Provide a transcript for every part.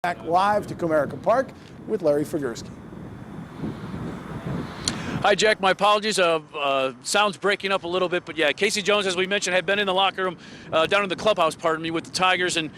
Back live to Comerica Park with Larry Figurski. Hi, Jack. My apologies. Sound's breaking up a little bit, but yeah, Casey Jones, as we mentioned, had been in the locker room, down in the clubhouse, pardon me, with the Tigers, and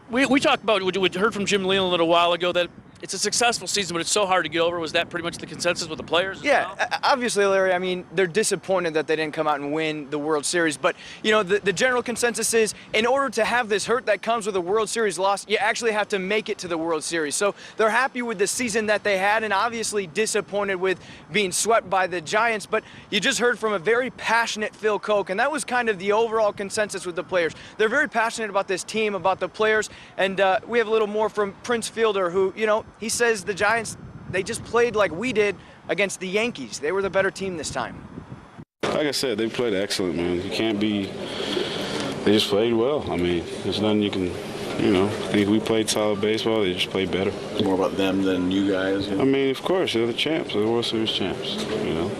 we talked about, we heard from Jim Leland a little while ago that it's a successful season, but it's so hard to get over. Was that pretty much the consensus with the players? Yeah, obviously, Larry, I mean, they're disappointed that they didn't come out and win the World Series. But, you know, the general consensus is in order to have this hurt that comes with a World Series loss, you actually have to make it to the World Series. So they're happy with the season that they had and obviously disappointed with being swept by the Giants. But you just heard from a very passionate Phil Koch, and that was kind of the overall consensus with the players. They're very passionate about this team, about the players. And we have a little more from Prince Fielder, who, you know, he says the Giants, they just played like we did against the Yankees. They were the better team this time. Like I said, they played excellent, man. You can't be, they just played well. I mean, there's nothing you can, you know, I think we played solid baseball. They just played better. More about them than you guys? I mean, of course, they're the champs. They're the World Series champs, you know.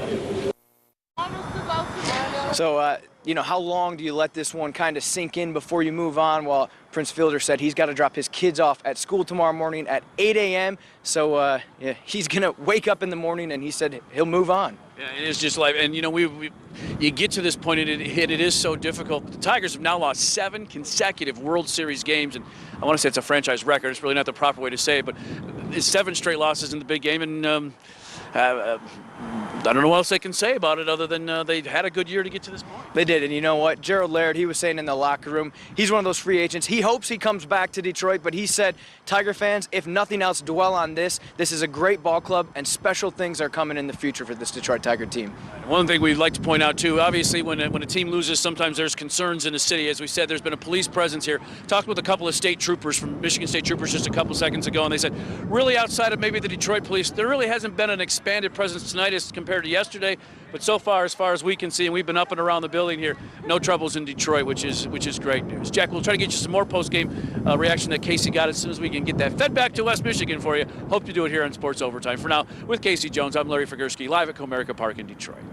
So, you know, how long do you let this one kind of sink in before you move on? Well, Prince Fielder said he's got to drop his kids off at school tomorrow morning at 8 a.m. So, yeah, he's going to wake up in the morning, and he said he'll move on. Yeah, it is just life. And, you know, you get to this point, and it is so difficult. The Tigers have now lost 7 consecutive World Series games, and I want to say it's a franchise record. It's really not the proper way to say it, but it's 7 straight losses in the big game, and I don't know what else they can say about it other than they had a good year to get to this point. They did, and you know what? Gerald Laird, he was saying in the locker room, he's one of those free agents. He hopes he comes back to Detroit, but he said, Tiger fans, if nothing else, dwell on this. This is a great ball club, and special things are coming in the future for this Detroit Tiger team. One thing we'd like to point out, too, obviously when a team loses, sometimes there's concerns in the city. As we said, there's been a police presence here. Talked with a couple of state troopers from Michigan State Troopers just a couple seconds ago, and they said, really outside of maybe the Detroit police, there really hasn't been an expanded presence tonight as compared to yesterday. But so far as we can see, and we've been up and around the building here, no troubles in Detroit, which is great news. Jack, we'll try to get you some more post-game reaction that Casey got as soon as we can get that fed back to West Michigan for you. Hope to do it here on Sports Overtime. For now, with Casey Jones, I'm Larry Figurski, live at Comerica Park in Detroit.